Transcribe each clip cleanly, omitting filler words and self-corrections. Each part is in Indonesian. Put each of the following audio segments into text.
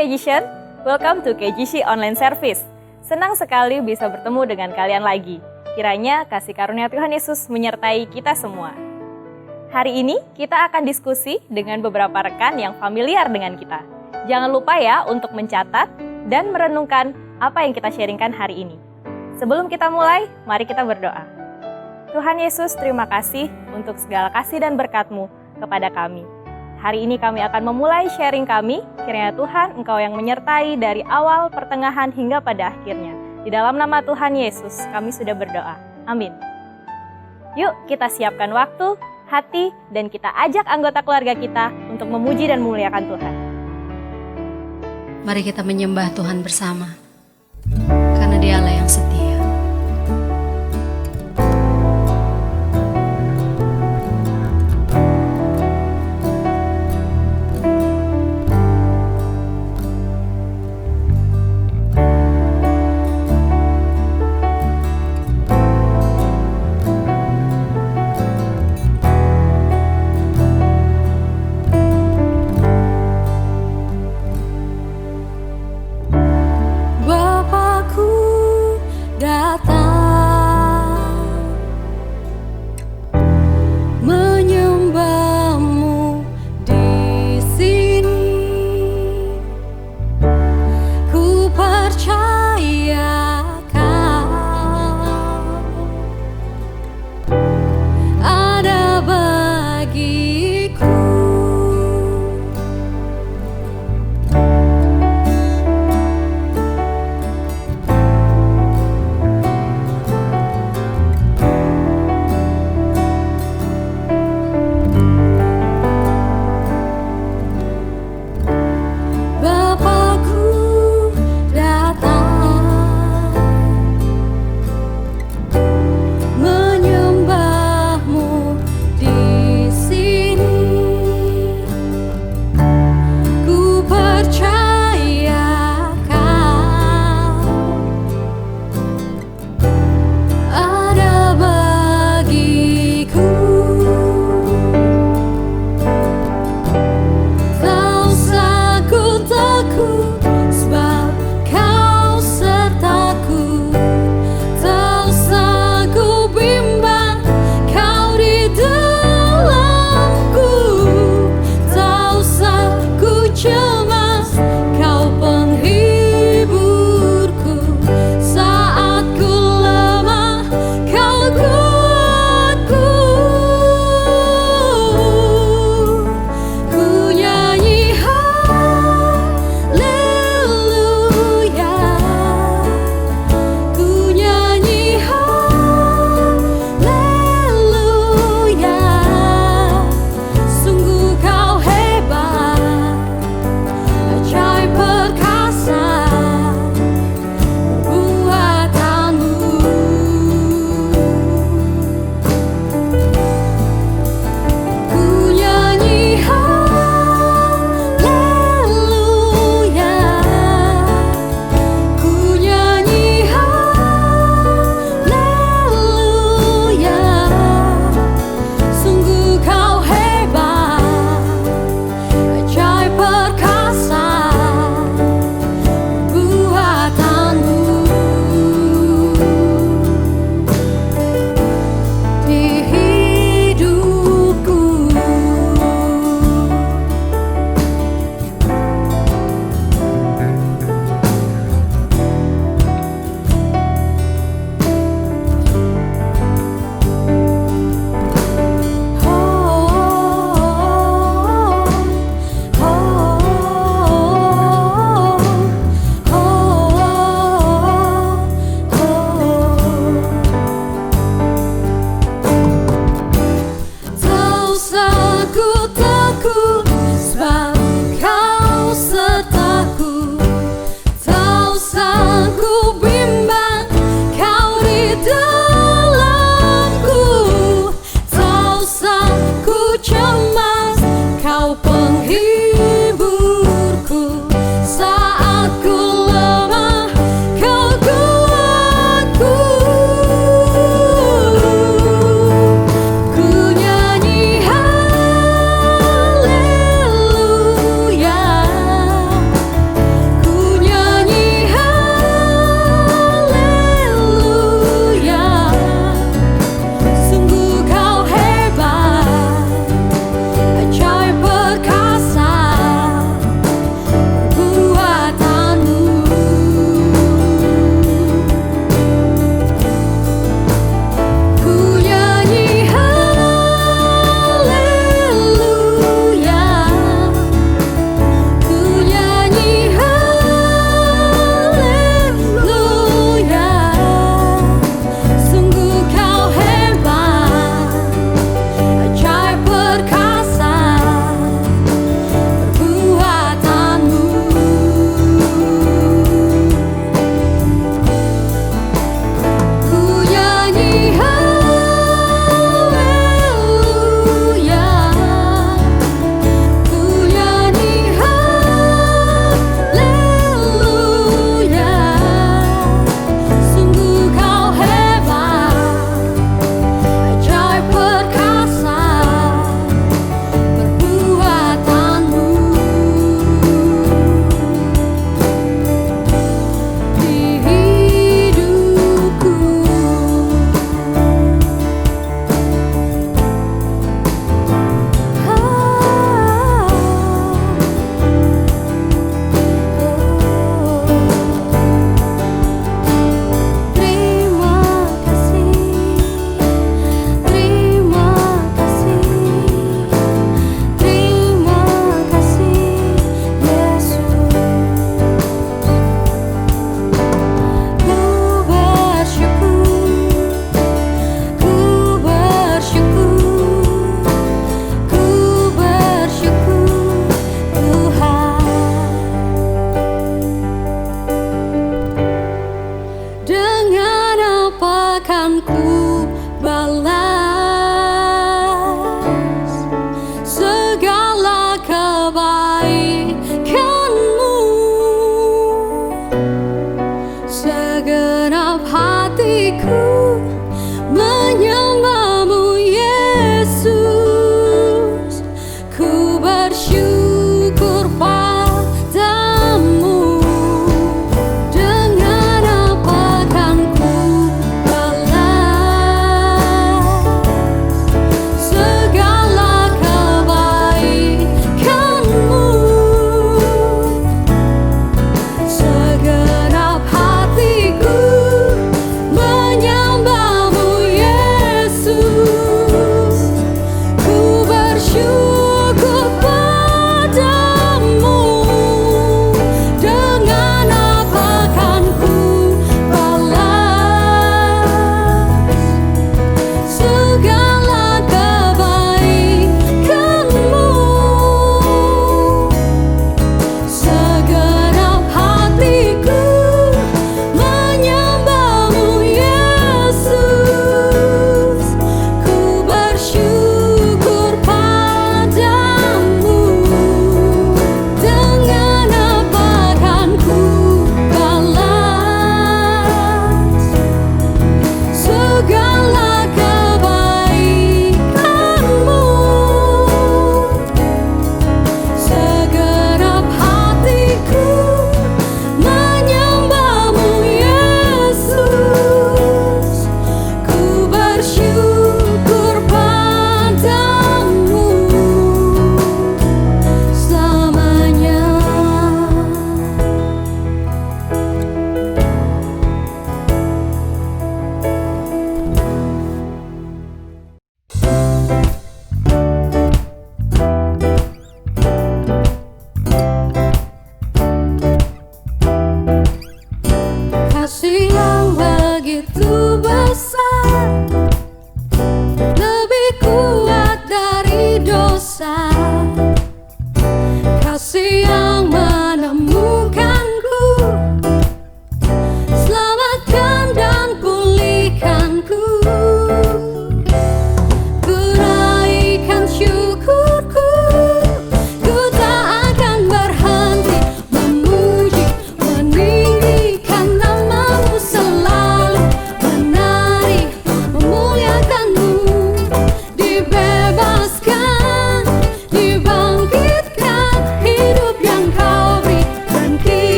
KGition, welcome to KGC Online Service. Senang sekali bisa bertemu dengan kalian lagi. Kiranya kasih karunia Tuhan Yesus menyertai kita semua. Hari ini kita akan diskusi dengan beberapa rekan yang familiar dengan kita. Jangan lupa ya untuk mencatat dan merenungkan apa yang kita sharingkan hari ini. Sebelum kita mulai, mari kita berdoa. Tuhan Yesus, terima kasih untuk segala kasih dan berkat-Mu kepada kami. Hari ini kami akan memulai sharing kami, kiranya Tuhan Engkau yang menyertai dari awal, pertengahan, hingga pada akhirnya. Di dalam nama Tuhan Yesus, kami sudah berdoa. Amin. Yuk kita siapkan waktu, hati, dan kita ajak anggota keluarga kita untuk memuji dan memuliakan Tuhan. Mari kita menyembah Tuhan bersama, karena Dialah yang setia. ku balas segala kebaikanmu. Segenap hatiku menyembahmu Yesus, ku bersyukur padamu. Dengan apa kan ku balas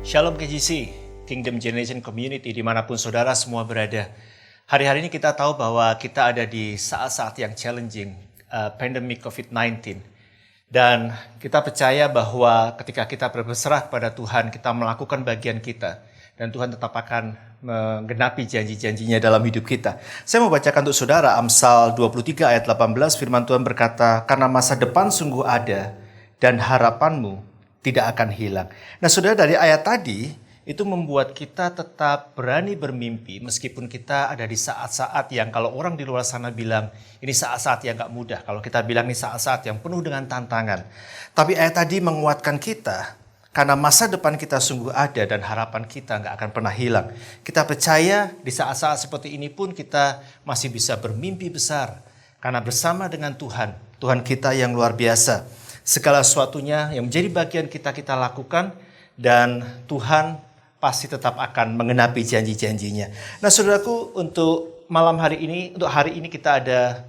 Shalom KGC, Kingdom Generation Community dimanapun saudara semua berada. Hari-hari ini kita tahu bahwa kita ada di saat-saat yang challenging, pandemic COVID-19. Dan kita percaya bahwa ketika kita berserah kepada Tuhan, kita melakukan bagian kita. Dan Tuhan tetap akan menggenapi janji-janjinya dalam hidup kita. Saya mau bacakan untuk saudara Amsal 23 ayat 18, firman Tuhan berkata, "Karena masa depan sungguh ada dan harapanmu tidak akan hilang." Nah saudara, dari ayat tadi itu membuat kita tetap berani bermimpi meskipun kita ada di saat-saat yang kalau orang di luar sana bilang ini saat-saat yang gak mudah. Kalau kita bilang ini saat-saat yang penuh dengan tantangan. Tapi ayat tadi menguatkan kita karena masa depan kita sungguh ada dan harapan kita gak akan pernah hilang. Kita percaya di saat-saat seperti ini pun kita masih bisa bermimpi besar. Karena bersama dengan Tuhan, Tuhan kita yang luar biasa. Segala sesuatunya yang menjadi bagian kita lakukan dan Tuhan pasti tetap akan mengenapi janji-janjinya. Nah saudaraku, untuk malam hari ini, untuk hari ini kita ada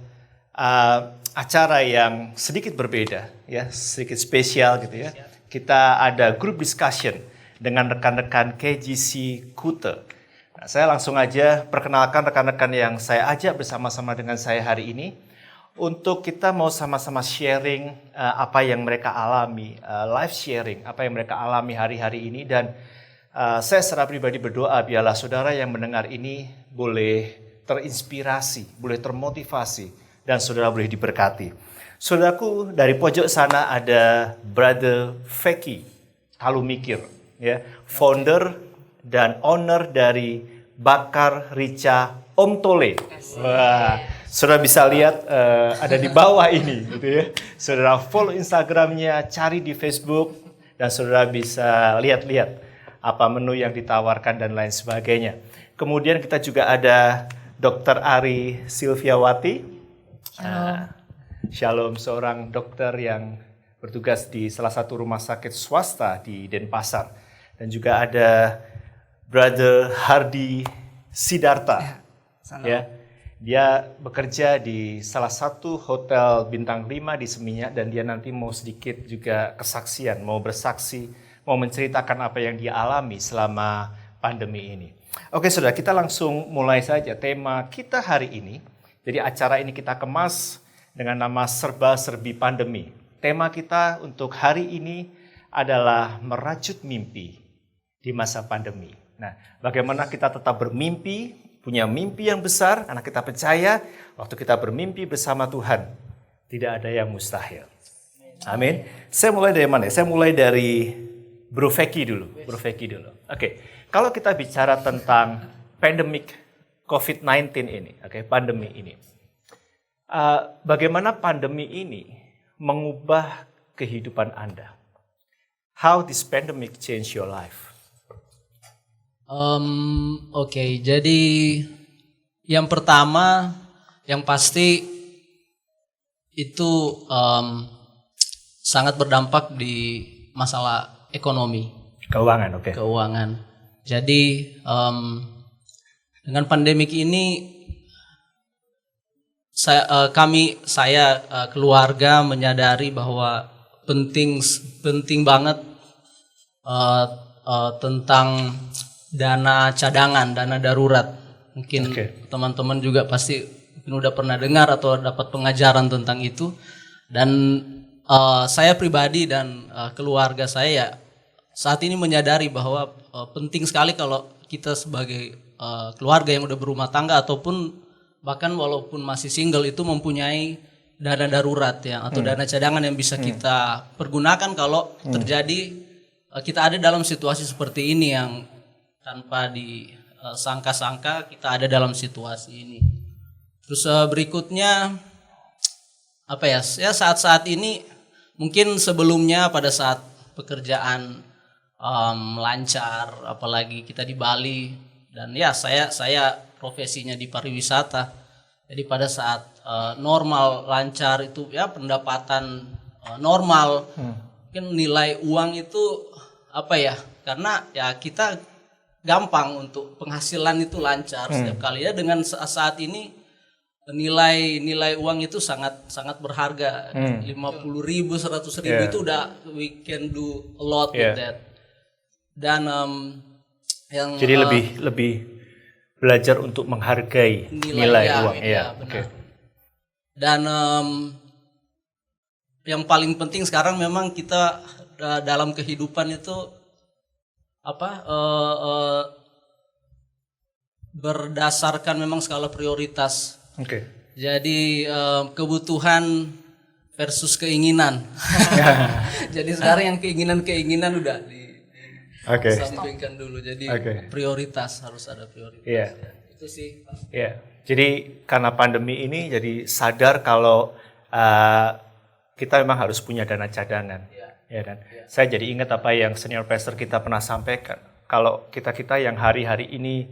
acara yang sedikit berbeda, ya, sedikit spesial gitu ya. Kita ada group discussion dengan rekan-rekan KGC Kute. Nah, saya langsung aja perkenalkan rekan-rekan yang saya ajak bersama-sama dengan saya hari ini. Untuk kita mau sama-sama sharing apa yang mereka alami, live sharing, apa yang mereka alami hari-hari ini. Dan saya secara pribadi berdoa biarlah saudara yang mendengar ini boleh terinspirasi, boleh termotivasi, dan saudara boleh diberkati. Saudaraku, dari pojok sana ada Brother Feki Talumikir, ya, founder dan owner dari Bakar Rica Om Tole. Wah, saudara bisa lihat ada di bawah ini, gitu ya. Saudara follow Instagramnya, cari di Facebook, dan saudara bisa lihat-lihat apa menu yang ditawarkan dan lain sebagainya. Kemudian kita juga ada Dr. Ari Silviawati. Shalom, seorang dokter yang bertugas di salah satu rumah sakit swasta di Denpasar. Dan juga ada Brother Hardy Sidarta. Ya, dia bekerja di salah satu hotel bintang 5 di Seminyak dan dia nanti mau sedikit juga kesaksian, mau bersaksi, mau menceritakan apa yang dia alami selama pandemi ini. Oke saudara, kita langsung mulai saja tema kita hari ini. Jadi acara ini kita kemas dengan nama Serba-Serbi Pandemi. Tema kita untuk hari ini adalah merajut mimpi di masa pandemi. Nah, bagaimana kita tetap bermimpi, punya mimpi yang besar, karena kita percaya waktu kita bermimpi bersama Tuhan, tidak ada yang mustahil. Amin. Saya mulai dari mana? Saya mulai dari Bro Feki dulu. Oke, kalau kita bicara tentang pandemic COVID-19 ini, pandemi ini. Bagaimana pandemi ini mengubah kehidupan Anda? How this pandemic change your life? Jadi yang pertama, yang pasti itu sangat berdampak di masalah ekonomi, Keuangan, oke. keuangan. Jadi dengan pandemik ini saya keluarga menyadari bahwa penting banget tentang dana cadangan, dana darurat. Mungkin teman-teman juga pasti mungkin udah pernah dengar atau dapat pengajaran tentang itu. Dan saya pribadi dan keluarga saya saat ini menyadari bahwa penting sekali kalau kita sebagai keluarga yang udah berumah tangga ataupun bahkan walaupun masih single itu mempunyai dana darurat ya atau dana cadangan yang bisa kita pergunakan kalau terjadi kita ada dalam situasi seperti ini yang tanpa disangka-sangka kita ada dalam situasi ini. Terus berikutnya apa ya saat-saat ini mungkin sebelumnya pada saat pekerjaan lancar, apalagi kita di Bali dan ya saya profesinya di pariwisata. Jadi pada saat normal lancar itu ya pendapatan normal, mungkin nilai uang itu apa ya? Karena ya kita gampang untuk penghasilan itu lancar setiap kali ya dengan saat ini nilai uang itu sangat berharga. 50.000, 100.000 itu udah we can do a lot with that. Dan yang Jadi lebih belajar untuk menghargai nilai ya, uang. ya, Iya, benar. oke. Dan yang paling penting sekarang memang kita dalam kehidupan itu berdasarkan memang skala prioritas. Oke. Jadi kebutuhan versus keinginan. Jadi sekarang yang keinginan udah Oke. sampingkan dulu. Jadi prioritas, harus ada prioritas. Iya. Ya, itu sih. Iya. Jadi karena pandemi ini jadi sadar kalau kita memang harus punya dana cadangan. Ya kan? Saya jadi ingat apa yang senior pastor kita pernah sampaikan. Kalau kita yang hari-hari ini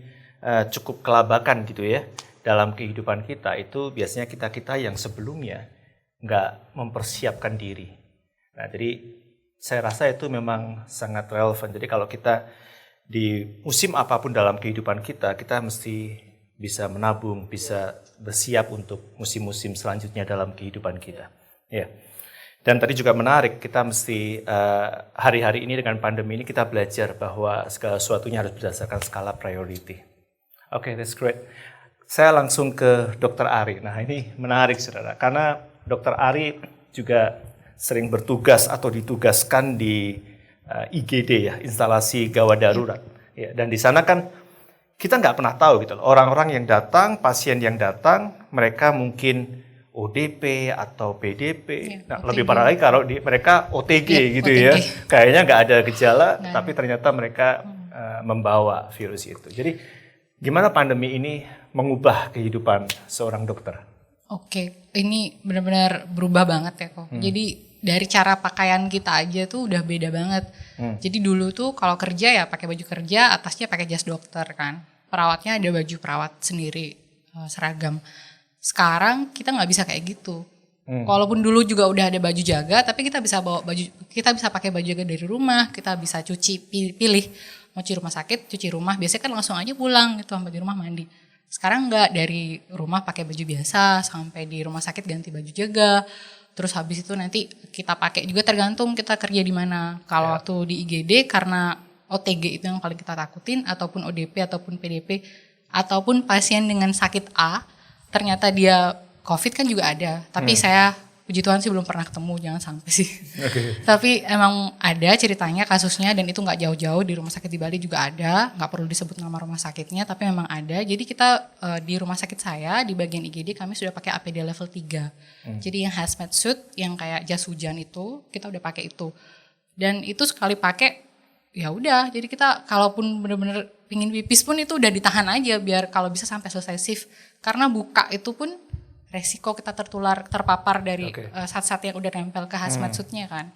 cukup kelabakan gitu ya dalam kehidupan kita, itu biasanya kita yang sebelumnya nggak mempersiapkan diri. Nah, jadi saya rasa itu memang sangat relevan. Jadi kalau kita di musim apapun dalam kehidupan kita, kita mesti bisa menabung, bisa bersiap untuk musim-musim selanjutnya dalam kehidupan kita. Ya. Dan tadi juga menarik, kita mesti hari-hari ini dengan pandemi ini kita belajar bahwa segala sesuatunya harus berdasarkan skala priority. Oke, that's great. Saya langsung ke Dr. Ari. Nah, ini menarik, saudara, karena Dr. Ari juga sering bertugas atau ditugaskan di IGD ya, instalasi gawat darurat. Ya, dan di sana kan kita nggak pernah tahu gitu loh, orang-orang yang datang, pasien yang datang, mereka mungkin ODP atau PDP. Nah, OTG. lebih parah lagi kalau mereka OTG gitu OTG. ya. Kayaknya nggak ada gejala, tapi ternyata mereka membawa virus itu. Jadi gimana pandemi ini mengubah kehidupan seorang dokter? Oke, ini benar-benar berubah banget ya kok. Jadi dari cara pakaian kita aja tuh udah beda banget. Jadi dulu tuh kalau kerja ya pakai baju kerja, atasnya pakai jas dokter kan. Perawatnya ada baju perawat sendiri, seragam. Sekarang kita nggak bisa kayak gitu. Walaupun dulu juga udah ada baju jaga, tapi kita bisa bawa baju, kita bisa pakai baju jaga dari rumah, kita bisa cuci, pilih mau cuci rumah sakit, cuci rumah. Biasanya kan langsung aja pulang gitu sampai di rumah mandi. Sekarang nggak, dari rumah pakai baju biasa, sampai di rumah sakit ganti baju jaga. Terus habis itu nanti kita pakai juga tergantung kita kerja di mana. Kalau waktu di IGD karena OTG itu yang paling kita takutin, ataupun ODP ataupun PDP, ataupun pasien dengan sakit A, ternyata dia COVID kan juga ada. Tapi saya puji Tuhan sih belum pernah ketemu, jangan sampai sih. Tapi emang ada ceritanya, kasusnya, dan itu nggak jauh-jauh, di rumah sakit di Bali juga ada, nggak perlu disebut nama rumah sakitnya, tapi memang ada. Jadi kita di rumah sakit saya, di bagian IGD kami sudah pakai APD level 3. Jadi yang hazmat suit, yang kayak jas hujan itu, kita udah pakai itu. Dan itu sekali pakai, ya udah, jadi kita kalaupun bener-bener pingin pipis pun itu udah ditahan aja, biar kalau bisa sampai selesai shift. Karena buka itu pun resiko kita terpapar dari zat-zat yang udah nempel ke hazmat suitnya kan.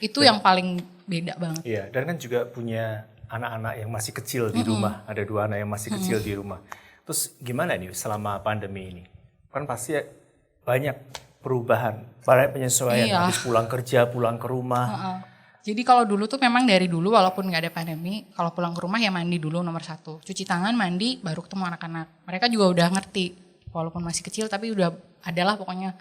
Itu yang paling beda banget. Iya, dan kan juga punya anak-anak yang masih kecil di rumah. Ada 2 anak yang masih kecil di rumah. Terus gimana nih selama pandemi ini? Kan pasti banyak perubahan, banyak penyesuaian. Habis pulang kerja, pulang ke rumah. Jadi kalau dulu tuh memang dari dulu walaupun nggak ada pandemi, kalau pulang ke rumah ya mandi dulu nomor 1. Cuci tangan, mandi, baru ketemu anak-anak. Mereka juga udah ngerti. Walaupun masih kecil tapi udah adalah pokoknya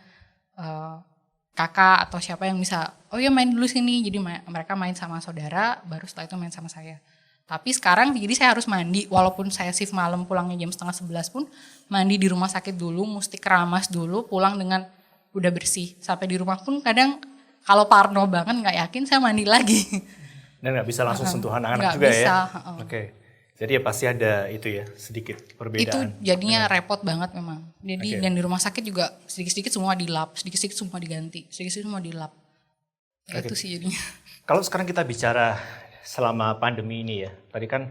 kakak atau siapa yang bisa, oh ya main dulu sini. Jadi mereka main sama saudara, baru setelah itu main sama saya. Tapi sekarang jadi saya harus mandi, walaupun saya shift malam pulangnya jam 10:30 pun, mandi di rumah sakit dulu, mesti keramas dulu, pulang dengan udah bersih. Sampai di rumah pun kadang kalau parno banget nggak yakin, saya mandi lagi. Dan nggak bisa langsung sentuh anak-anak Nggak juga bisa, ya? Oke. Jadi ya pasti ada itu ya, sedikit perbedaan. Itu jadinya repot banget memang. Jadi dan di rumah sakit juga sedikit-sedikit semua dilap, sedikit-sedikit semua diganti, sedikit-sedikit semua dilap. Ya itu sih jadinya. Kalau sekarang kita bicara selama pandemi ini ya, tadi kan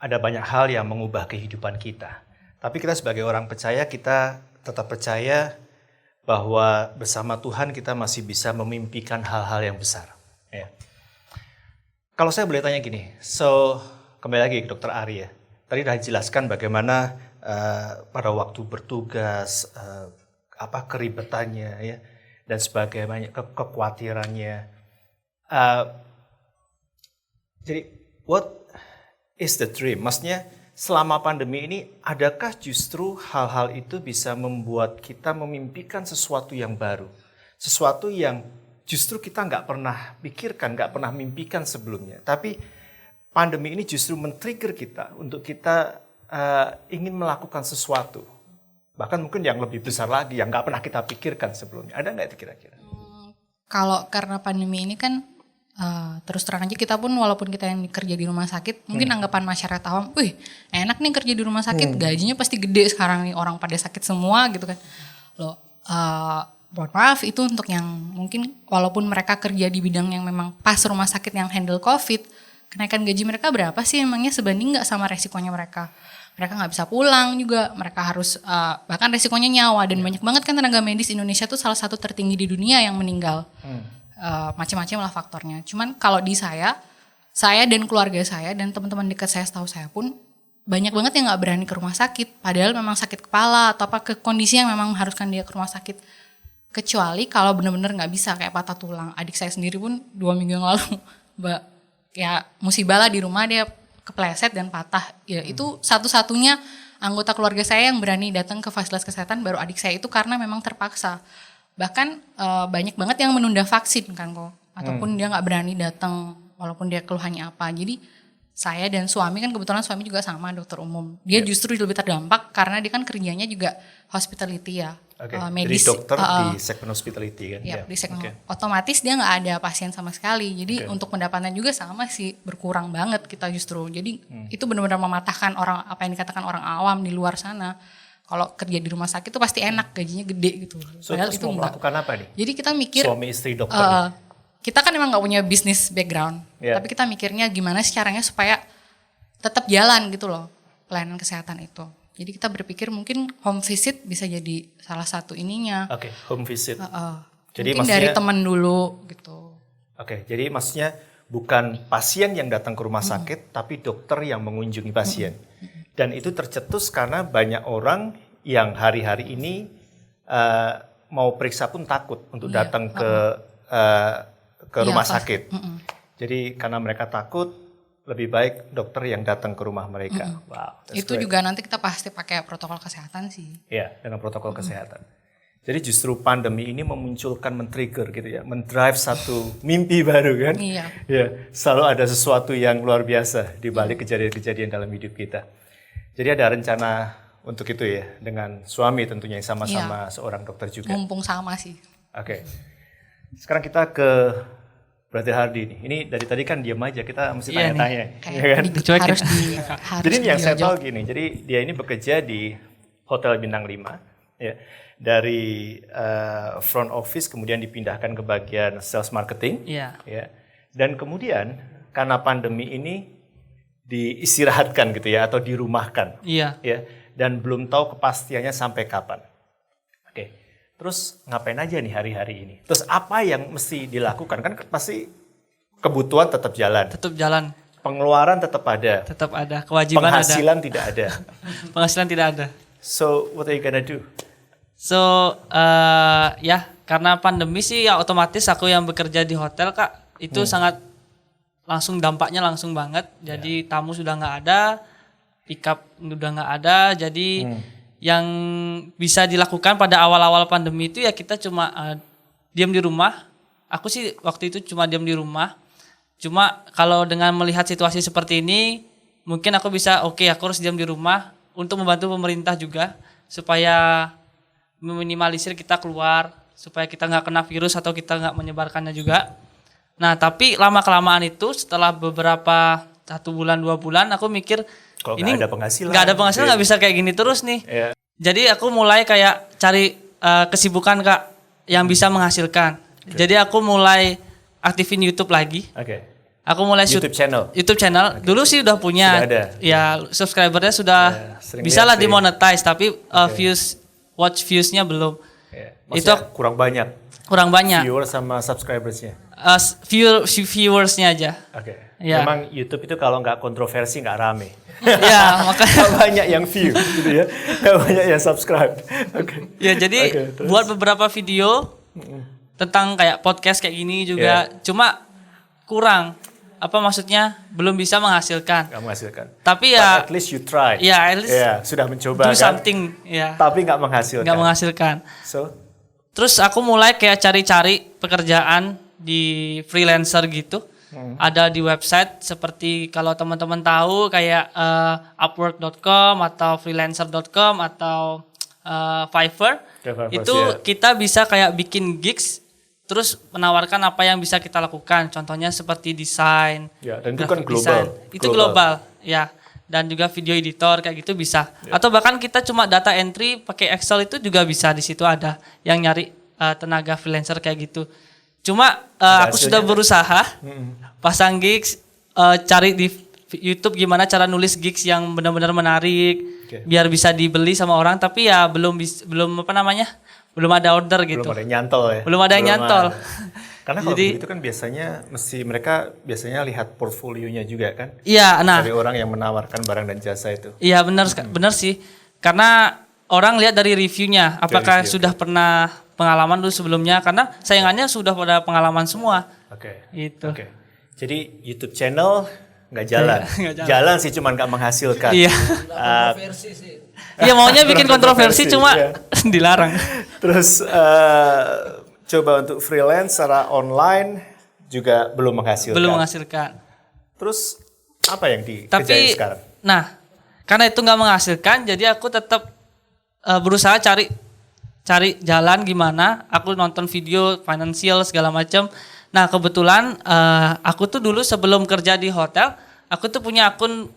ada banyak hal yang mengubah kehidupan kita. Tapi kita sebagai orang percaya, kita tetap percaya bahwa bersama Tuhan kita masih bisa memimpikan hal-hal yang besar. Ya. Kalau saya boleh tanya gini, kembali lagi ke Dr. Ari ya. Tadi sudah dijelaskan bagaimana pada waktu bertugas, keribetannya ya, dan sebagainya, kekhawatirannya. Jadi, what is the dream? Maksudnya, selama pandemi ini, adakah justru hal-hal itu bisa membuat kita memimpikan sesuatu yang baru? Sesuatu yang justru kita nggak pernah pikirkan, nggak pernah mimpikan sebelumnya. Tapi pandemi ini justru men-trigger kita untuk kita ingin melakukan sesuatu. Bahkan mungkin yang lebih besar lagi, yang nggak pernah kita pikirkan sebelumnya. Ada nggak itu kira-kira? Kalau karena pandemi ini kan terus terang aja kita pun walaupun kita yang kerja di rumah sakit, mungkin anggapan masyarakat awam, wih enak nih kerja di rumah sakit, gajinya pasti gede sekarang nih, orang pada sakit semua gitu kan. Loh, mohon maaf itu untuk yang mungkin walaupun mereka kerja di bidang yang memang pas rumah sakit yang handle COVID, kenaikan gaji mereka berapa sih emangnya sebanding nggak sama resikonya mereka? Mereka nggak bisa pulang juga, mereka harus bahkan resikonya nyawa dan banyak banget kan tenaga medis Indonesia tuh salah satu tertinggi di dunia yang meninggal. Macam-macam lah faktornya. Cuman kalau di saya dan keluarga saya dan teman-teman dekat saya setahu saya pun banyak banget yang nggak berani ke rumah sakit. Padahal memang sakit kepala atau apa ke kondisi yang memang mengharuskan dia ke rumah sakit. Kecuali kalau benar-benar nggak bisa kayak patah tulang. Adik saya sendiri pun 2 minggu yang lalu, ya musibah lah di rumah dia kepleset dan patah. Ya itu satu-satunya anggota keluarga saya yang berani datang ke fasilitas kesehatan baru adik saya itu karena memang terpaksa. Bahkan banyak banget yang menunda vaksin kan kok. Ataupun dia nggak berani datang walaupun dia keluhannya apa. Jadi saya dan suami kan kebetulan suami juga sama dokter umum. Dia justru lebih terdampak karena dia kan kerjanya juga hospitality ya. Medis. Jadi dokter di segmen hospitality kan? Ya, di segmen otomatis dia nggak ada pasien sama sekali. Jadi untuk pendapatan juga sama sih berkurang banget kita justru. Jadi itu benar-benar mematahkan orang apa yang dikatakan orang awam di luar sana. Kalau kerja di rumah sakit itu pasti enak, gajinya gede gitu. Padahal itu mau melakukan apa nih? Jadi kita mikir suami istri dokter. Kita kan emang nggak punya bisnis background, tapi kita mikirnya gimana sih caranya supaya tetap jalan gitu loh pelayanan kesehatan itu. Jadi kita berpikir mungkin home visit bisa jadi salah satu ininya. Oke, home visit. Jadi mungkin dari teman dulu gitu. Oke, jadi maksudnya bukan pasien yang datang ke rumah sakit, tapi dokter yang mengunjungi pasien. Dan itu tercetus karena banyak orang yang hari-hari ini mau periksa pun takut untuk datang ke rumah sakit. Jadi karena mereka takut, lebih baik dokter yang datang ke rumah mereka. Wow, itu great. Juga nanti kita pasti pakai protokol kesehatan sih. Iya, dengan protokol kesehatan. Jadi justru pandemi ini memunculkan, men-trigger gitu ya, mendrive satu mimpi baru kan. Iya. Ya, selalu ada sesuatu yang luar biasa di balik kejadian-kejadian dalam hidup kita. Jadi ada rencana untuk itu ya, dengan suami tentunya yang sama-sama seorang dokter juga. Mumpung sama sih. Oke. Sekarang kita ke Brother Hardy nih. Ini dari tadi kan diam aja, kita mesti tanya-tanya. Ya kan? Harus jadi yang saya tahu gini, jadi dia ini bekerja di Hotel Bintang 5 ya. Dari front office kemudian dipindahkan ke bagian sales marketing. Iya. Ya. Dan kemudian karena pandemi ini diistirahatkan gitu ya atau dirumahkan. Iya. Ya. Dan belum tahu kepastiannya sampai kapan. Oke. Terus ngapain aja nih hari-hari ini? Terus apa yang mesti dilakukan? Kan pasti kebutuhan tetap jalan. Tetap jalan. Pengeluaran tetap ada. Tetap ada. Kewajiban penghasilan tidak ada. Penghasilan tidak ada. So what are you gonna do? So ya karena pandemi sih ya otomatis aku yang bekerja di hotel Kak itu sangat langsung dampaknya langsung banget. Jadi tamu sudah nggak ada, pick up udah nggak ada. Jadi yang bisa dilakukan pada awal-awal pandemi itu ya kita cuma diam di rumah. Aku sih waktu itu cuma diam di rumah. Cuma kalau dengan melihat situasi seperti ini, mungkin aku bisa aku harus diam di rumah untuk membantu pemerintah juga supaya meminimalisir kita keluar, supaya kita nggak kena virus atau kita nggak menyebarkannya juga. Nah tapi lama-kelamaan itu setelah beberapa 1 bulan 2 bulan aku mikir kalau ini nggak ada penghasilan nggak bisa kayak gini terus nih. Yeah. Jadi aku mulai kayak cari kesibukan Kak yang bisa menghasilkan. Jadi aku mulai aktifin YouTube lagi. Aku mulai YouTube channel. Dulu sih udah punya. Sudah ada. Ya subscribernya sudah bisa lah dimonetize tapi watch viewsnya belum. Itu kurang banyak. Viewers sama subscribersnya. Viewersnya aja. Ya. Memang YouTube itu kalau nggak kontroversi nggak rame. Ya makanya nggak banyak yang view gitu ya, nggak banyak yang subscribe. Ya jadi buat beberapa video tentang kayak podcast kayak gini juga, cuma kurang. Apa maksudnya belum bisa menghasilkan. Nggak menghasilkan. Tapi ya. But at least you try. Ya at least. Ya sudah mencoba. Do something. Ya. Tapi nggak menghasilkan. Nggak menghasilkan. So Terus aku mulai kayak cari-cari pekerjaan di freelancer gitu. Ada di website seperti kalau teman-teman tahu kayak upwork.com atau freelancer.com atau Fiverr. Itu kita bisa kayak bikin gigs terus menawarkan apa yang bisa kita lakukan. Contohnya seperti desain. Ya, dan itu graphic kan global. design. Itu global, ya. Dan juga video editor kayak gitu bisa. Atau bahkan kita cuma data entry pakai Excel itu juga bisa, di situ ada yang nyari tenaga freelancer kayak gitu. Cuma aku sudah berusaha pasang gigs, cari di YouTube gimana cara nulis gigs yang benar-benar menarik biar bisa dibeli sama orang, tapi ya belum belum ada order gitu. Belum ada yang nyantol ya. Belum ada yang nyantol. Karena kalau Jadi- begitu kan mereka biasanya lihat portfolionya juga kan. Iya, nah. Dari orang yang menawarkan barang dan jasa itu. Iya benar sih. Karena orang lihat dari reviewnya, apakah sudah pernah pengalaman dulu sebelumnya, karena sayangannya sudah pada pengalaman semua. Oke. Gitu. Oke. Jadi YouTube channel nggak jalan. Nggak jalan. Jalan sih cuman nggak menghasilkan. Iya. Kontroversi sih. Iya maunya bikin kontroversi cuma iya. dilarang. Terus coba untuk freelance secara online juga belum menghasilkan. Belum menghasilkan. Terus apa yang dikerjain Tapi sekarang? nah, karena itu nggak menghasilkan, jadi aku tetap berusaha cari jalan gimana. Aku nonton video financial segala macam. Nah, kebetulan aku tuh dulu sebelum kerja di hotel, aku tuh punya akun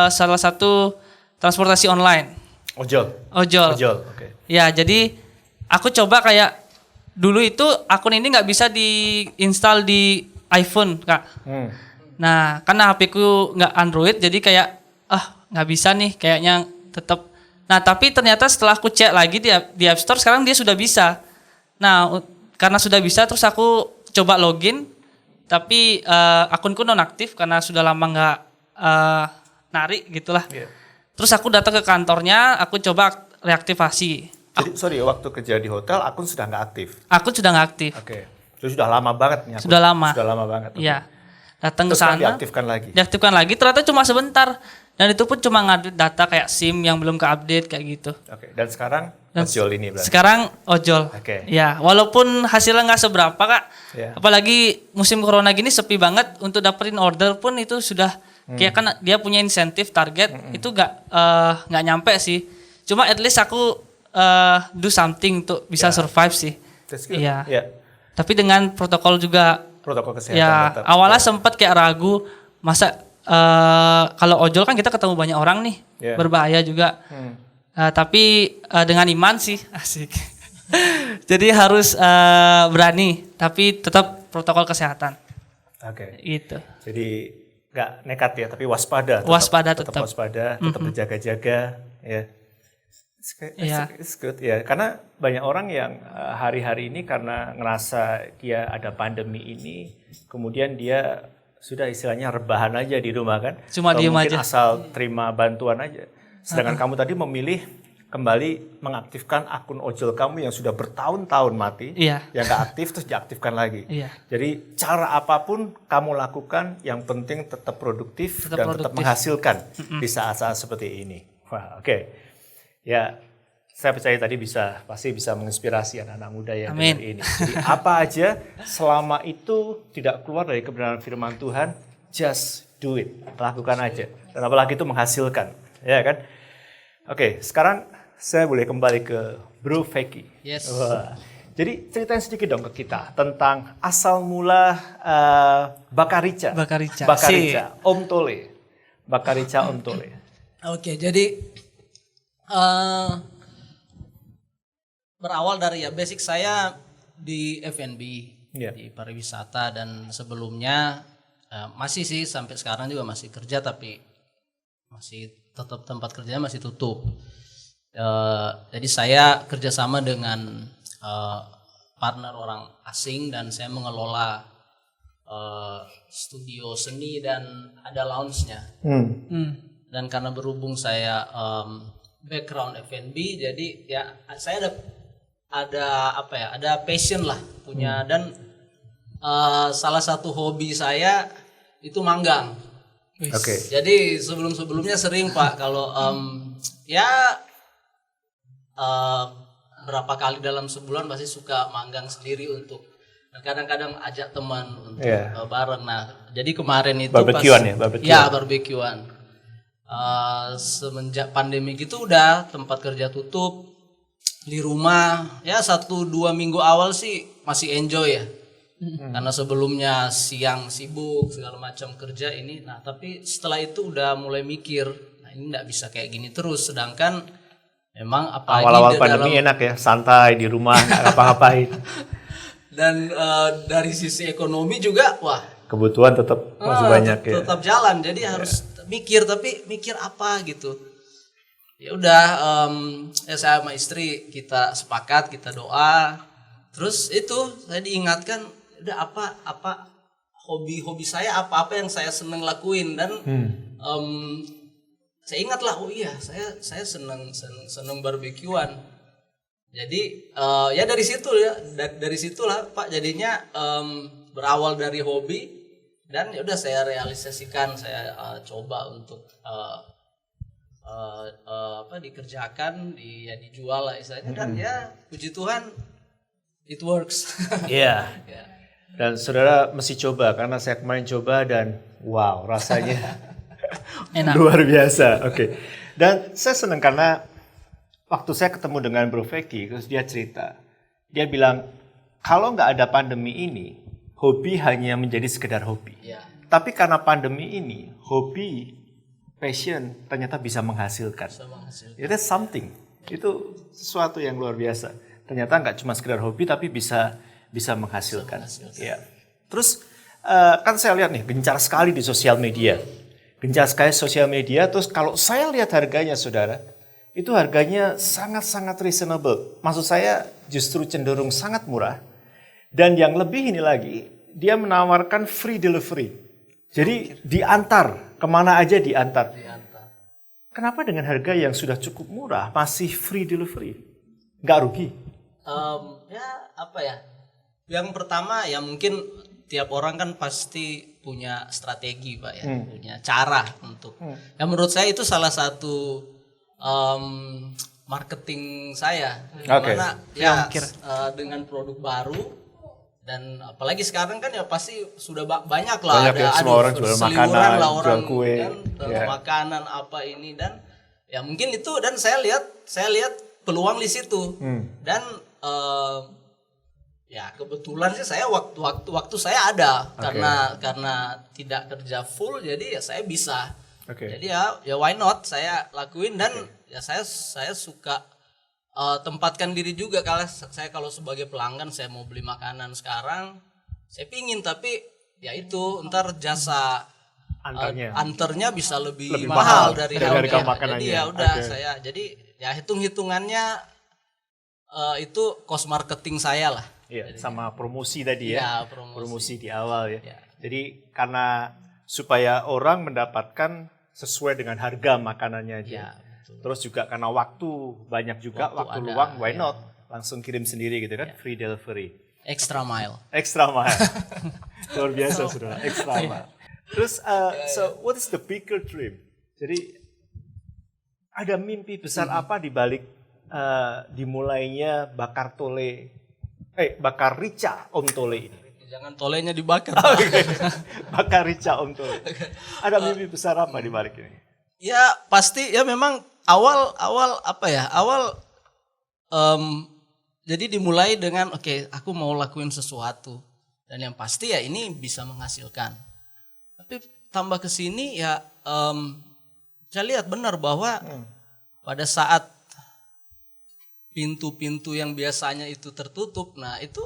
salah satu transportasi online. Ojol. Oke. Ya, jadi aku coba kayak dulu itu akun ini nggak bisa diinstal di iPhone, Kak. Nah, karena HP ku nggak Android, jadi kayak nggak bisa nih, kayaknya tetap. Nah, tapi ternyata setelah aku cek lagi di App Store, sekarang dia sudah bisa. Nah, karena sudah bisa, terus aku coba login, tapi akunku nonaktif karena sudah lama nggak narik gitulah. Yeah. Terus aku datang ke kantornya, aku coba reaktivasi. Jadi waktu kerja di hotel akun sudah nggak aktif. Akun sudah nggak aktif. Oke. Itu sudah lama banget nih akun. Sudah lama. Sudah lama banget. Iya. Datang ke Terus kan sana. diaktifkan lagi. Ternyata cuma sebentar. Dan itu pun cuma ngupdate data kayak SIM yang belum ke-update kayak gitu. Oke. Dan sekarang Dan ojol ini berarti. Sekarang ojol. Oke. Ya, walaupun hasilnya nggak seberapa, Kak. Ya. Apalagi musim corona gini sepi banget, untuk dapetin order pun itu sudah kayak kan dia punya insentif target itu nggak nyampe sih. Cuma at least aku do something untuk bisa survive sih. That's good. Iya. Ya. Tapi dengan protokol juga. Protokol kesehatan Ya, tetap. awalnya sempat kayak ragu, masa kalau ojol kan kita ketemu banyak orang nih, Yeah. berbahaya juga. Tapi dengan iman sih, asik. Jadi harus berani, tapi tetap protokol kesehatan. Oke. Gitu. Jadi nggak nekat ya, tapi waspada. Waspada tetap tetap. waspada, tetap berjaga-jaga. Ya. Iya. It's good ya, karena banyak orang yang hari-hari ini karena ngerasa dia ada pandemi ini, kemudian dia sudah istilahnya rebahan aja di rumah kan. Cuma Atau diem mungkin aja. asal terima bantuan aja. Sedangkan kamu tadi memilih kembali mengaktifkan akun ojol kamu yang sudah bertahun-tahun mati, Iya. yang nggak aktif terus diaktifkan lagi. Iya. Jadi cara apapun kamu lakukan, yang penting tetap produktif Tetap dan tetap produktif. menghasilkan di saat-saat seperti ini. Wah, oke. Ya, saya percaya tadi pasti bisa menginspirasi anak-anak muda yang Amin. dengar ini. Jadi apa aja selama itu tidak keluar dari kebenaran firman Tuhan, just do it, lakukan aja. Dan apalagi itu menghasilkan, ya kan? Oke, sekarang saya boleh kembali ke Bro Feki. Yes. Wah. Jadi ceritain sedikit dong ke kita tentang asal mula Bakarica. Bakarica. Om Tole. Bakarica Om Tole. Oke, jadi berawal dari basic saya di F&B, Iya. di pariwisata, dan sebelumnya masih sih sampai sekarang juga masih kerja, tapi masih tetap tempat kerjanya masih tutup. Jadi saya kerjasama dengan partner orang asing dan saya mengelola studio seni dan ada lounge-nya. Dan karena berhubung saya background F&B, jadi ya saya ada passion lah punya. Dan salah satu hobi saya itu manggang. Oke. Jadi sebelumnya sering Pak kalau berapa kali dalam sebulan pasti suka manggang sendiri untuk kadang-kadang ajak teman untuk bareng. Nah, jadi kemarin itu Barbekyuan ya, barbekyuan. Semenjak pandemi gitu udah tempat kerja tutup, di rumah ya 1-2 minggu awal sih masih enjoy ya. Karena sebelumnya siang sibuk segala macam kerja ini. Nah, tapi setelah itu udah mulai mikir, nah ini nggak bisa kayak gini terus. Sedangkan memang apalagi awal-awal pandemi enak ya, santai di rumah nggak ngapa-ngapain. Dan dari sisi ekonomi juga, wah Kebutuhan tetap masih banyak ya. tetap jalan. Jadi harus mikir, tapi mikir apa gitu. Ya udah, saya sama istri kita sepakat, kita doa. Terus itu saya diingatkan, udah apa hobi saya, apa yang saya seneng lakuin. Dan saya ingatlah, oh iya saya seneng barbekyuan. Jadi ya dari situlah Pak, jadinya berawal dari hobi. Dan ya udah saya realisasikan, saya coba untuk dikerjakan, dijual lah istilahnya. Dan ya puji Tuhan it works. Iya. Dan saudara mesti coba, karena saya kemarin coba dan wow, rasanya Enak. luar biasa. Oke. Dan saya senang karena waktu saya ketemu dengan Bro Feki, terus dia cerita, dia bilang kalau nggak ada pandemi ini, hobi hanya menjadi sekedar hobi. Ya. Tapi karena pandemi ini, hobi, passion ternyata bisa menghasilkan. Itu something. Itu sesuatu yang luar biasa. Ternyata nggak cuma sekedar hobi, tapi bisa menghasilkan. Ya. Terus kan saya lihat nih, gencar sekali di sosial media. Gencar sekali sosial media. Terus kalau saya lihat harganya, saudara, itu harganya sangat-sangat reasonable. Maksud saya justru cenderung sangat murah. Dan yang lebih ini lagi, dia menawarkan free delivery. Jadi diantar, kemana aja diantar. Kenapa dengan harga yang sudah cukup murah masih free delivery? Nggak rugi? Ya apa ya? Yang pertama ya mungkin tiap orang kan pasti punya strategi Pak ya, punya cara untuk. Ya menurut saya itu salah satu marketing saya. Karena dengan produk baru. Dan apalagi sekarang kan ya pasti sudah banyak lah, banyak semua orang jual makanan, lah orang jual kue, kan, makanan apa ini, dan ya mungkin itu, dan saya lihat peluang di situ. Dan ya kebetulan sih saya waktu saya ada, karena tidak kerja full, jadi ya saya bisa. Jadi ya why not saya lakuin. Dan ya saya suka tempatkan diri juga. Kalau sebagai pelanggan saya mau beli makanan sekarang, saya pingin, tapi ya itu ntar jasa anternya bisa lebih mahal dari harga makanannya. Jadi ya udah saya, jadi ya hitungannya itu cost marketing saya lah. Iya, sama promosi tadi ya. Promosi di awal ya. Ya. Jadi karena supaya orang mendapatkan sesuai dengan harga makanannya aja. Ya. Terus juga karena waktu banyak juga, waktu luang, why not? Langsung kirim sendiri gitu kan, free delivery. Extra mile. Luar biasa saudara, extra mile. Terus, so what is the bigger dream? Jadi ada mimpi besar apa di balik dimulainya Bakar Rica Om Tole ini? Jangan tolenya dibakar. Bakar Rica Om Tole. Ada mimpi besar apa di balik ini? Ya pasti ya, memang awal jadi dimulai dengan aku mau lakuin sesuatu, dan yang pasti ya ini bisa menghasilkan. Tapi tambah ke sini ya saya lihat benar bahwa pada saat pintu-pintu yang biasanya itu tertutup, nah itu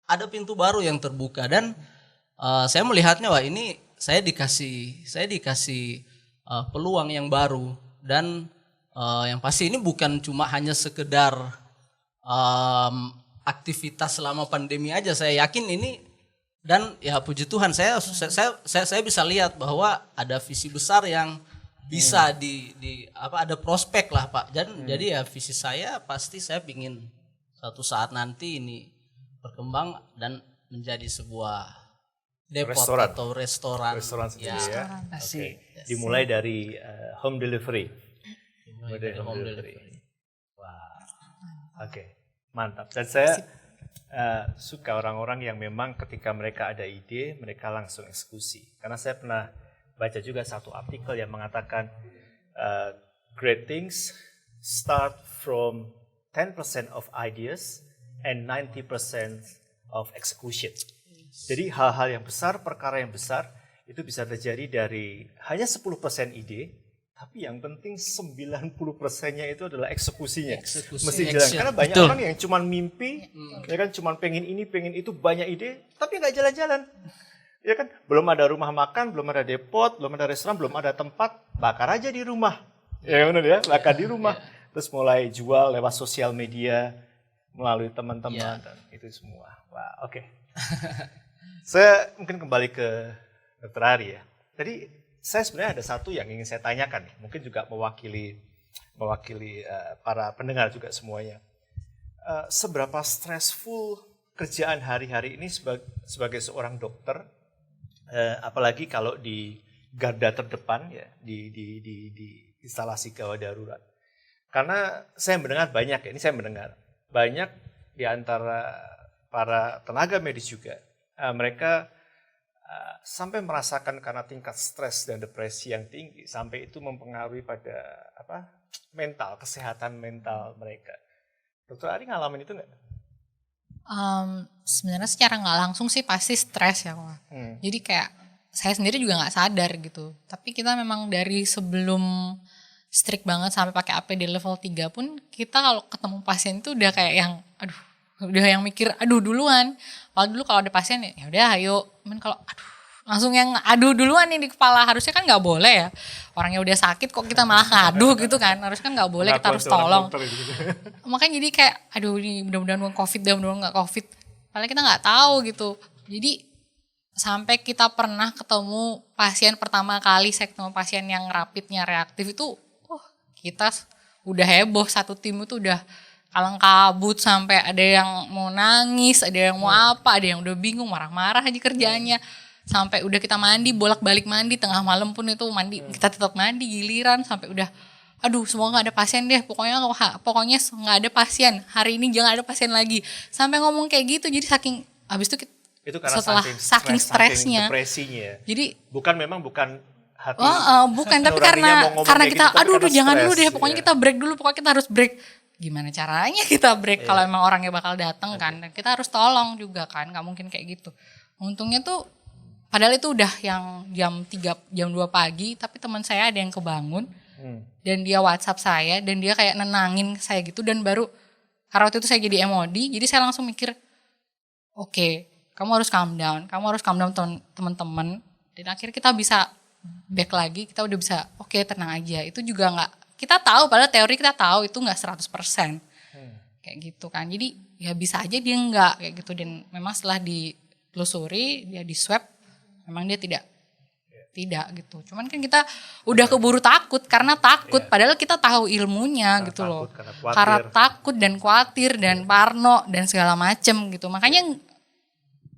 ada pintu baru yang terbuka. Dan saya melihatnya, wah ini saya dikasih peluang yang baru. Dan yang pasti ini bukan cuma hanya sekedar aktivitas selama pandemi aja. Saya yakin ini, dan ya puji Tuhan saya bisa lihat bahwa ada visi besar yang bisa ada prospek lah Pak. Dan jadi ya visi saya pasti saya ingin suatu saat nanti ini berkembang dan menjadi sebuah depot atau restoran sendiri ya. Asik. Dimulai dari home delivery. Home delivery. Wah. Oke, mantap. Dan saya suka orang-orang yang memang ketika mereka ada ide, mereka langsung eksekusi. Karena saya pernah baca juga satu artikel yang mengatakan great things start from 10% of ideas and 90% of execution. Jadi hal-hal yang besar, perkara yang besar, itu bisa terjadi dari hanya 10% ide, tapi yang penting 90%-nya itu adalah eksekusinya. Mesti jalan. Karena banyak orang yang cuma mimpi, ya kan, cuma pengen ini, pengen itu, banyak ide, tapi nggak jalan-jalan. Ya kan, belum ada rumah makan, belum ada depot, belum ada restoran, belum ada tempat, bakar aja di rumah. Ya benar ya, bakar di rumah. Terus mulai jual lewat sosial media, melalui teman-teman, dan itu semua. Wah, oke. Saya mungkin kembali ke Dr. Ari ya. Tadi saya sebenarnya ada satu yang ingin saya tanyakan, mungkin juga mewakili para pendengar juga semuanya. Seberapa stressful kerjaan hari-hari ini sebagai seorang dokter, apalagi kalau di garda terdepan ya, di instalasi gawat darurat. Karena saya mendengar banyak, banyak di antara para tenaga medis juga, mereka sampai merasakan karena tingkat stres dan depresi yang tinggi, sampai itu mempengaruhi pada mental, kesehatan mental mereka. Dokter Ari ngalamin itu nggak? Sebenarnya secara nggak langsung sih pasti stres ya kok. Jadi kayak saya sendiri juga nggak sadar gitu. Tapi kita memang dari sebelum strict banget sampai pakai APD level 3 pun, kita kalau ketemu pasien itu udah kayak yang udah yang mikir duluan. Kalau dulu kalau ada pasien ya udah ayo, kalau langsung yang duluan nih di kepala, harusnya kan nggak boleh ya, orangnya udah sakit kok kita malah ngadu gitu kan, harusnya kan nggak boleh, kita harus tolong. Makanya jadi kayak ini mudah-mudahan bukan COVID, mudah-mudahan nggak COVID, padahal kita nggak tahu gitu. Jadi sampai kita pernah ketemu pasien pertama kali, saya ketemu pasien yang rapidnya reaktif itu, kita udah heboh, satu tim itu udah kalang kabut, sampai ada yang mau nangis, ada yang mau apa, ada yang udah bingung, marah-marah aja kerjaannya. Sampai udah kita mandi, bolak-balik mandi, tengah malam pun itu mandi, kita tetap mandi, giliran sampai udah, semoga gak ada pasien deh, pokoknya gak ada pasien, hari ini jangan ada pasien lagi. Sampai ngomong kayak gitu, jadi habis itu karena setelah saking stresnya, depresinya. Jadi bukan hati. Bukan, tapi karena kita, gitu, jangan stress, dulu deh, pokoknya kita break dulu, pokoknya kita harus break. Gimana caranya kita break kalau emang orangnya bakal datang kan, dan kita harus tolong juga kan, nggak mungkin kayak gitu. Untungnya tuh, padahal itu udah yang jam 2 pagi, tapi teman saya ada yang kebangun, dan dia WhatsApp saya, dan dia kayak nenangin saya gitu, dan baru, karena waktu itu saya jadi MOD, jadi saya langsung mikir, oke, kamu harus calm down teman-teman, dan akhirnya kita bisa back lagi, kita udah bisa, oke, tenang aja. Itu juga nggak, kita tahu, padahal teori kita tahu itu nggak 100%, kayak gitu kan. Jadi ya bisa aja dia nggak kayak gitu, dan memang setelah ditelusuri, dia di swab, memang dia tidak gitu. Cuman kan kita udah keburu takut, karena takut, padahal kita tahu ilmunya karena gitu loh. Karena takut dan khawatir dan parno dan segala macem gitu. Makanya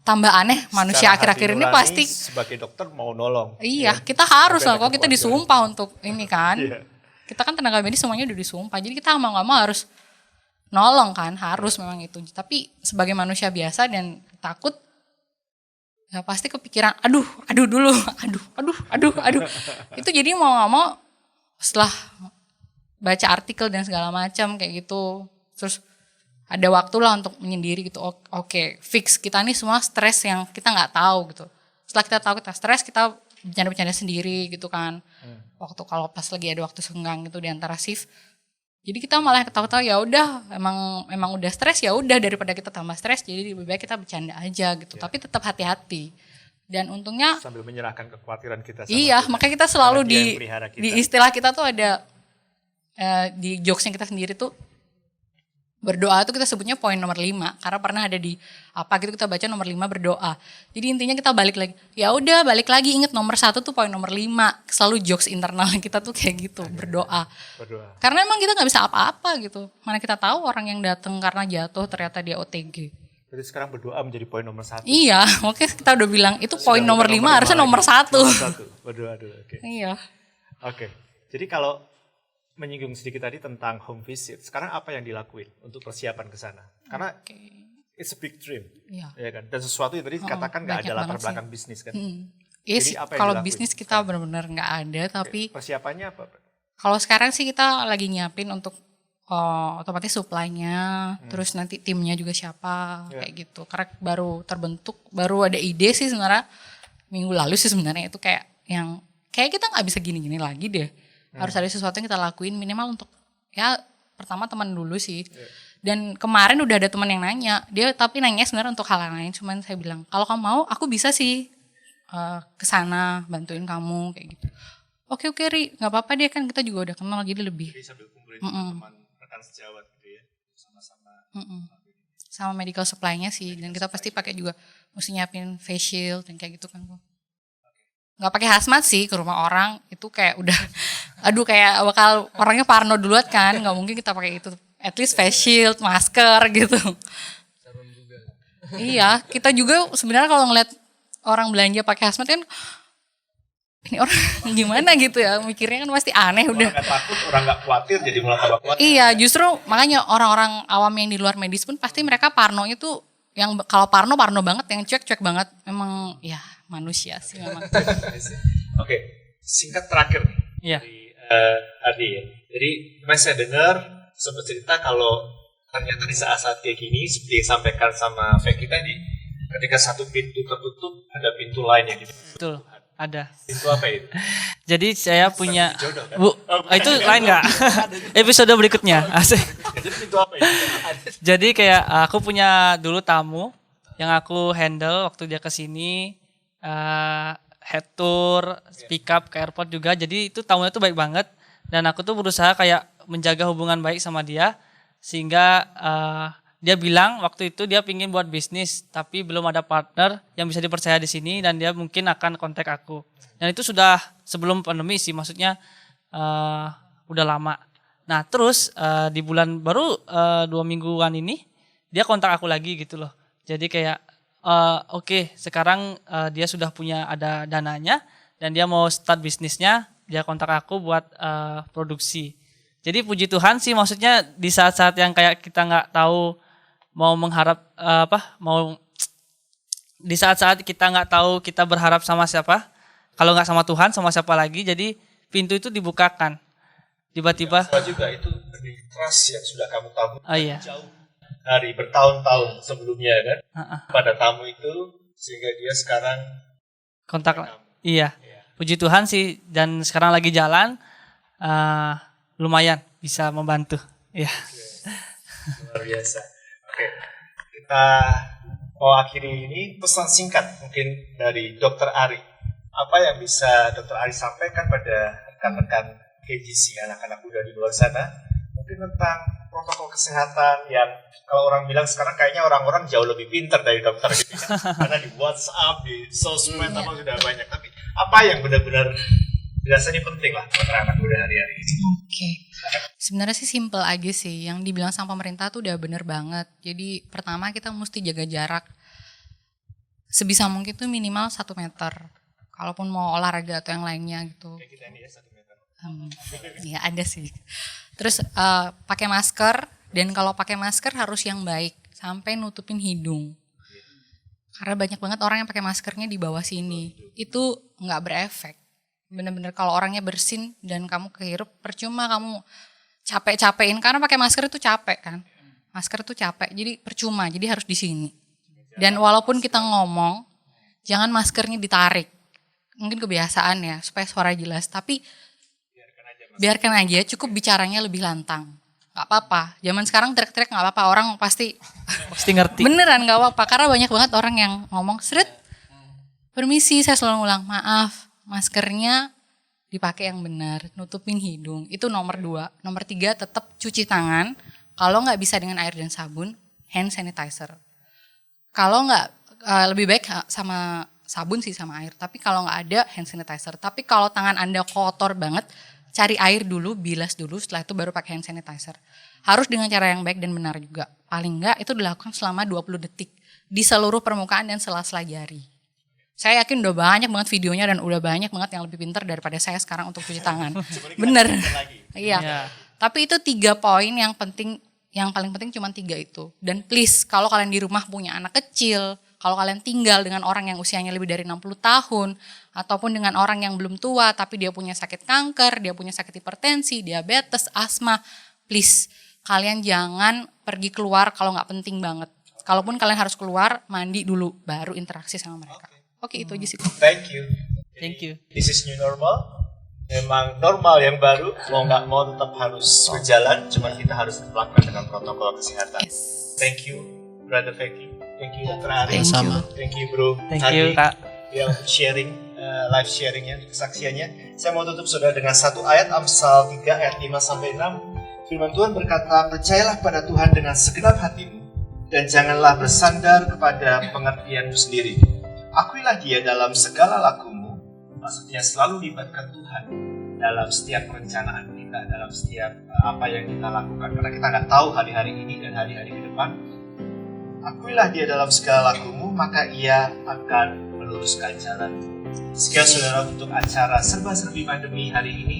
tambah aneh manusia akhir-akhir ini pasti sebagai dokter mau nolong. Iya, kita harus lah, kok kita disumpah untuk ini kan. Kita kan tenaga medis semuanya udah disumpah, jadi kita mau gak mau harus nolong kan, harus memang itu. Tapi sebagai manusia biasa dan takut, ya pasti kepikiran, aduh dulu, aduh. Itu jadi mau gak mau setelah baca artikel dan segala macam kayak gitu, terus ada waktu lah untuk menyendiri gitu. Oke, fix kita nih semua stres yang kita nggak tahu gitu. Setelah kita tahu kita stres, kita bercanda-bercanda sendiri gitu kan. Waktu kalau pas lagi ada waktu senggang gitu di antara shift, jadi kita malah ketawa-tawa, ya udah emang udah stres, ya udah daripada kita tambah stres, jadi lebih baik kita bercanda aja gitu. Tapi tetap hati-hati. Dan untungnya sambil menyerahkan kekhawatiran kita. Makanya kita selalu di istilah kita tuh ada di jokes yang kita sendiri tuh, berdoa tuh kita sebutnya poin nomor 5, karena pernah ada di gitu kita baca nomor 5 berdoa. Jadi intinya kita balik lagi. Ya udah balik lagi, inget nomor 1 tuh poin nomor 5. Selalu jokes internal kita tuh kayak gitu, berdoa. Karena emang kita nggak bisa apa-apa gitu. Mana kita tahu orang yang datang karena jatuh ternyata dia OTG. Jadi sekarang berdoa menjadi poin nomor 1. Iya, oke, kita udah bilang itu poin nomor 5 harusnya nomor 1. Berdoa dulu, oke. Iya. Oke. Jadi kalau menyinggung sedikit tadi tentang home visit. Sekarang apa yang dilakuin untuk persiapan ke sana? Karena it's a big dream, Iya. ya kan? Dan sesuatu yang tadi katakan nggak banyak ada latar banget belakang bisnis kan? Iya Jadi sih, apa yang kalau dilakuin bisnis kita benar-benar nggak ada, tapi Persiapannya apa? kalau sekarang sih kita lagi nyiapin untuk otomatis supply-nya, terus nanti timnya juga siapa, kayak gitu. Karena baru terbentuk, baru ada ide sih sebenarnya minggu lalu sih sebenarnya, itu kayak yang kayak kita nggak bisa gini-gini lagi deh. Harus ada sesuatu yang kita lakuin minimal untuk ya pertama teman dulu sih. Dan kemarin udah ada teman yang nanya, dia tapi nanya sebenarnya untuk hal yang lain, cuman saya bilang kalau kamu mau aku bisa sih ke sana bantuin kamu kayak gitu. Oke Ri, nggak apa-apa deh, kan kita juga udah kenal jadi lebih. Jadi sambil kumpulin teman-teman rekan sejawat gitu ya, sama-sama. Sama medical supply-nya sih, dan kita pasti pakai juga mesti nyiapin face shield dan kayak gitu kan Bu. Nggak pakai hazmat sih ke rumah orang, itu kayak udah aduh kayak bakal orangnya parno duluan kan, nggak mungkin kita pakai itu. At least face shield, masker gitu. Iya, kita juga sebenarnya kalau ngeliat orang belanja pakai hazmat kan ini orang gimana gitu ya, mikirnya kan pasti aneh udah. Orang nggak takut, orang nggak khawatir, jadi malah tambah khawatir. Iya, justru makanya orang-orang awam yang di luar medis pun pasti mereka parnonya tuh yang kalau parno banget, yang cuek banget. Memang ya manusia sih memang. Oke, singkat terakhir nih Iya. dari Adi ya. Jadi kemarin saya dengar sempat cerita kalau ternyata di saat-saat kayak gini seperti yang disampaikan sama Vicky tadi, ketika satu pintu tertutup ada pintu lain yang dibuka. Betul, ada. Pintu apa itu? Jadi saya punya jodoh, kan? Bu, itu lain nggak? Episode berikutnya. Asik. Jadi pintu apa itu? Jadi kayak aku punya dulu tamu yang aku handle waktu dia kesini, head tour, pick up ke airport juga. Jadi itu tamunya tuh baik banget, dan aku tuh berusaha kayak menjaga hubungan baik sama dia, sehingga dia bilang waktu itu dia pingin buat bisnis tapi belum ada partner yang bisa dipercaya di sini, dan dia mungkin akan kontak aku. Dan itu sudah sebelum pandemi sih, maksudnya udah lama. Nah terus di bulan baru 2 mingguan ini dia kontak aku lagi gitu loh. Jadi kayak oke, sekarang dia sudah punya ada dananya dan dia mau start bisnisnya, dia kontak aku buat produksi. Jadi puji Tuhan sih, maksudnya di saat-saat yang kayak kita nggak tahu mau mengharap di saat-saat kita nggak tahu kita berharap sama siapa, kalau nggak sama Tuhan sama siapa lagi, jadi pintu itu dibukakan tiba-tiba. Juga itu lebih trust yang sudah kamu tabur Iya. jauh dari bertahun-tahun sebelumnya kan pada tamu itu, sehingga dia sekarang Kontak. Iya. Puji Tuhan sih, dan sekarang lagi jalan, lumayan bisa membantu. Iya. luar biasa. Oke, kita mau akhiri ini pesan singkat mungkin dari Dr. Ari. Apa yang bisa Dr. Ari sampaikan pada rekan-rekan KGC, anak-anak muda di luar sana, mungkin tentang protokol kesehatan yang kalau orang bilang sekarang kayaknya orang-orang jauh lebih pintar dari dokter gitu kan? Karena di WhatsApp, di sosmed apa sudah banyak. Tapi apa yang benar-benar dirasanya penting lah buat anak muda hari-hari ini? Oke. Sebenarnya sih simple aja sih. Yang dibilang sama pemerintah tuh udah bener banget. Jadi pertama kita mesti jaga jarak. Sebisa mungkin tuh minimal 1 meter. Kalaupun mau olahraga atau yang lainnya gitu. Kayak kita ini ya 1 meter. Ya ada sih. Terus pakai masker, dan kalau pakai masker harus yang baik sampai nutupin hidung. Karena banyak banget orang yang pakai maskernya di bawah sini. Itu nggak berefek. Bener-bener kalau orangnya bersin dan kamu kehirup, percuma kamu capek-capekin, karena pakai masker itu capek kan. Masker itu capek, jadi percuma, jadi harus di sini. Dan walaupun kita ngomong, jangan maskernya ditarik. Mungkin kebiasaan ya, supaya suara jelas. Tapi biarkan aja, cukup bicaranya lebih lantang. Gak apa-apa, zaman sekarang teriak-teriak gak apa-apa, orang pasti ngerti. Beneran gak apa-apa, karena banyak banget orang yang ngomong, seret, permisi, saya selalu ngulang, maaf, maskernya dipakai yang benar, nutupin hidung, itu nomor 2. Nomor 3, tetap cuci tangan, kalau gak bisa dengan air dan sabun, hand sanitizer. Kalau gak, lebih baik sama sabun sih sama air, tapi kalau gak ada, hand sanitizer. Tapi kalau tangan Anda kotor banget, cari air dulu, bilas dulu, setelah itu baru pakai hand sanitizer. Harus dengan cara yang baik dan benar juga. Paling enggak itu dilakukan selama 20 detik di seluruh permukaan dan sela-sela jari. Saya yakin udah banyak banget videonya dan udah banyak banget yang lebih pintar daripada saya sekarang untuk cuci tangan. Bener. Iya. Iya. Tapi itu 3 poin yang penting, yang paling penting cuma 3 itu. Dan please, kalau kalian di rumah punya anak kecil, kalau kalian tinggal dengan orang yang usianya lebih dari 60 tahun, ataupun dengan orang yang belum tua tapi dia punya sakit kanker, dia punya sakit hipertensi, diabetes, asma, please, kalian jangan pergi keluar kalau nggak penting banget. Kalaupun kalian harus keluar, mandi dulu, baru interaksi sama mereka. Oke, itu aja sih. Thank you. Thank you. This is new normal. Memang normal yang baru, mau nggak mau tetap harus berjalan, cuma kita harus melakukan dengan protokol kesehatan. Yes. Thank you, Brother Feki. Thank you, Dr. Ari. Sama. Thank you, Bro. Thank you, Kak. Yang sharing, live sharingnya, kesaksiannya. Saya mau tutup saudara dengan satu ayat Amsal 3 ayat 5-6. Firman Tuhan berkata, percayalah pada Tuhan dengan segenap hatimu, dan janganlah bersandar kepada pengertianmu sendiri. Akuilah dia dalam segala lakumu, maksudnya selalu libatkan Tuhan dalam setiap perencanaan kita, dalam setiap apa yang kita lakukan, karena kita nggak tahu hari-hari ini dan hari-hari ke depan. Akuilah dia dalam segala lakumu, maka ia akan meluruskan jalan. Sekian saudara untuk acara serba-serbi pandemi hari ini,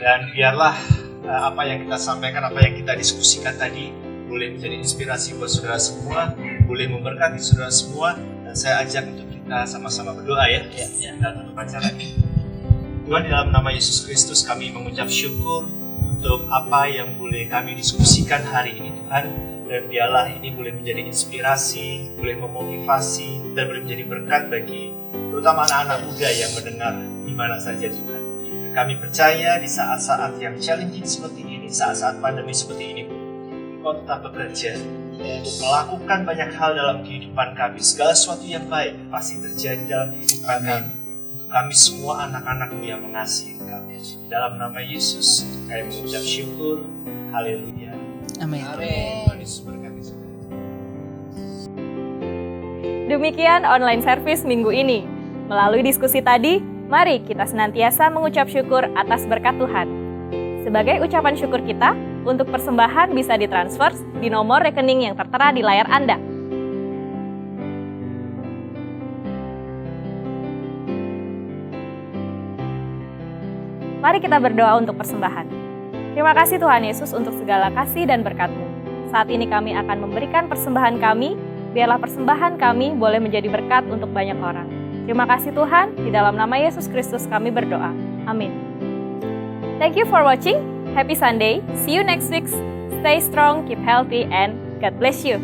dan biarlah apa yang kita sampaikan, apa yang kita diskusikan tadi boleh menjadi inspirasi buat saudara semua, boleh memberkati saudara semua, dan saya ajak untuk kita sama-sama berdoa ya. Kita tutup acara ini. Tuhan, di dalam nama Yesus Kristus kami mengucap syukur untuk apa yang boleh kami diskusikan hari ini Tuhan, dan biarlah ini boleh menjadi inspirasi, boleh memotivasi, dan boleh menjadi berkat bagi terutama anak-anak muda yang mendengar di mana saja Tuhan. Dan kami percaya di saat-saat yang challenging seperti ini, saat-saat pandemi seperti ini, Engkau tetap bekerja untuk melakukan banyak hal dalam kehidupan kami. Segala sesuatu yang baik pasti terjadi dalam kehidupan kami. Untuk kami semua anak-anak-Mu yang mengasihi kami. Dalam nama Yesus, kami mengucap syukur. Haleluya. Amin. Tuhan Yesus berkati saudara. Demikian online service minggu ini. Melalui diskusi tadi, mari kita senantiasa mengucap syukur atas berkat Tuhan. Sebagai ucapan syukur kita, untuk persembahan bisa ditransfer di nomor rekening yang tertera di layar Anda. Mari kita berdoa untuk persembahan. Terima kasih Tuhan Yesus untuk segala kasih dan berkat-Mu. Saat ini kami akan memberikan persembahan kami, biarlah persembahan kami boleh menjadi berkat untuk banyak orang. Terima kasih Tuhan, di dalam nama Yesus Kristus kami berdoa. Amin. Thank you for watching. Happy Sunday. See you next week. Stay strong, keep healthy, and God bless you.